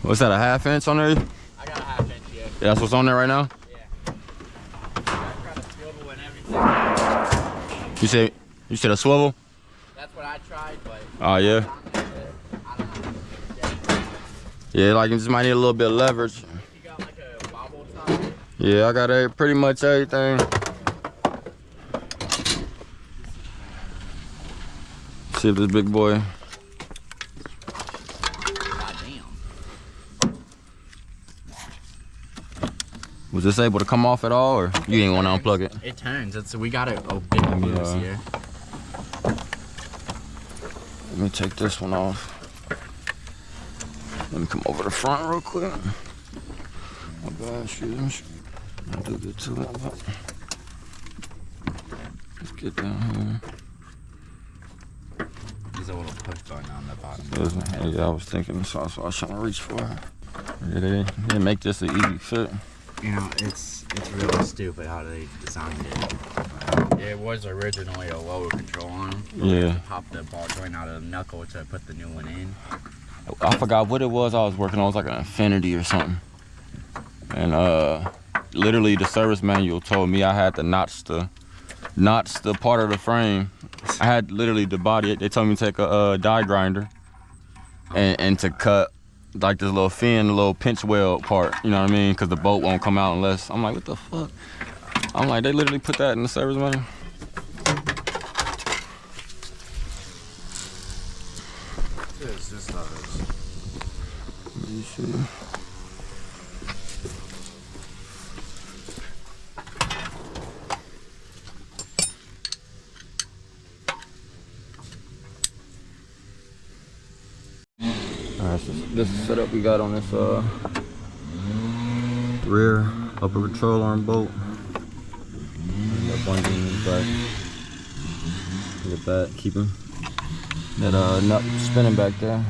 What's that, a 1/2 inch on there? I got a 1/2 inch, yeah. That's what's on there right now? Yeah. I got a swivel and everything. You said a swivel? That's what I tried, but... Oh, yeah? I don't know. Yeah, like, you just might need a little bit of leverage. You got like a wobble top? Yeah, I got pretty much everything. See if this big boy. Was this able to come off at all, or you ain't want to unplug it? It turns. We got it a bit loose here. Let me take this one off. Let me come over the front real quick. My bad, shoes. I'll do good too. Let's get down here. There's a little push button on the bottom. Yeah, I was thinking that's what I was trying to reach for. Yeah, they didn't make this an easy fit. You know, it's really stupid how they designed it. It was originally a lower control arm. Yeah. Pop the ball joint out of the knuckle to put the new one in. I forgot what it was I was working on. It was like an Infinity or something. And literally the service manual told me I had to notch the part of the frame. I had literally the body. They told me to take a die grinder and to cut like this little fin, the little pinch weld part, you know what I mean? Because the bolt won't come out unless, I'm like, what the fuck? I'm like, they literally put that in the service manual? It's just those. Let me see. Alright, so this is the setup we got on this rear upper control arm bolt. Got bungee in the back. Get that, keeping that nut spinning back there.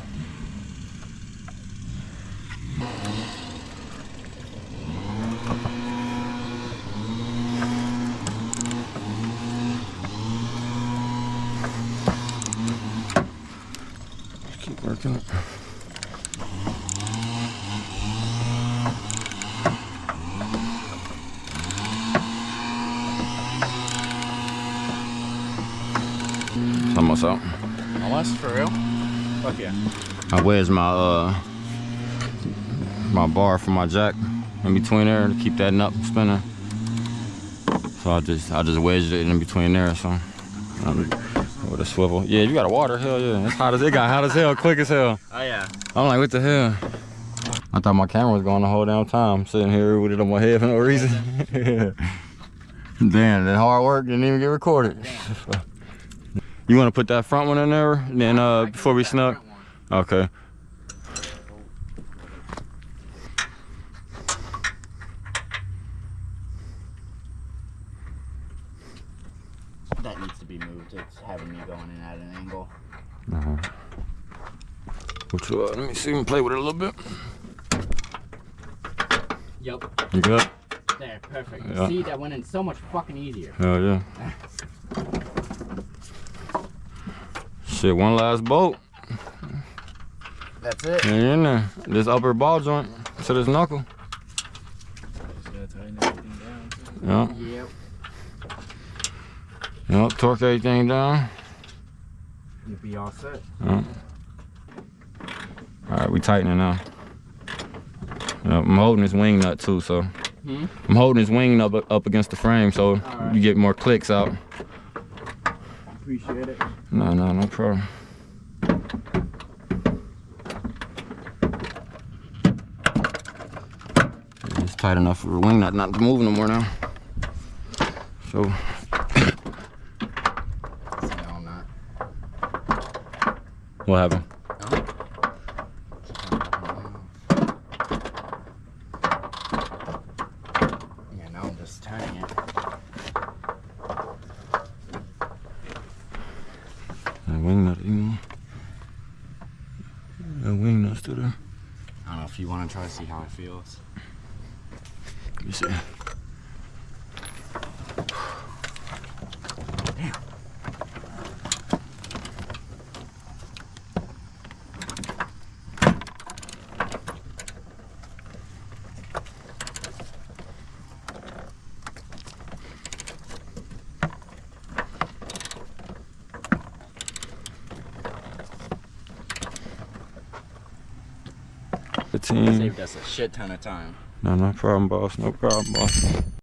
Keep working it. It's almost out. Almost, for real? Fuck yeah. Where's my my bar for my jack in between there to keep that nut spinning. So I just wedged it in between there, so with a swivel. Yeah, you got a water, hell yeah. It's hot as it got hot as hell, quick as hell. Oh yeah. I'm like, what the hell? I thought my camera was going the whole damn time, sitting here with it on my head for no reason. Damn, that hard work didn't even get recorded. You want to put that front one in there, and then before we snug? Okay. That needs to be moved. It's having me going in at an angle. Let me see him play with it a little bit. Yep. You good? There, perfect. Yeah. See, that went in so much fucking easier. Hell yeah. Shit, one last bolt. That's it. And you're in there. This upper ball joint to this knuckle. Just gotta tighten everything down. Yeah. Yep. Yep, torque everything down. You'll be all set. Yep. All right, we tightening now. Yep, I'm holding this wing nut too, so. I'm holding his wing nut up against the frame so right. you get more clicks out. Appreciate it. No problem. It's tight enough for the wing nut not to move no more now. So. No, I'm not. What happened? Yeah, no, I'm just turning it. That wing nut anymore. That wing nut still there. I don't know if you want to try to see how it feels. Let me see. Damn. team. Saved us a shit ton of time. No problem, boss. No problem, boss.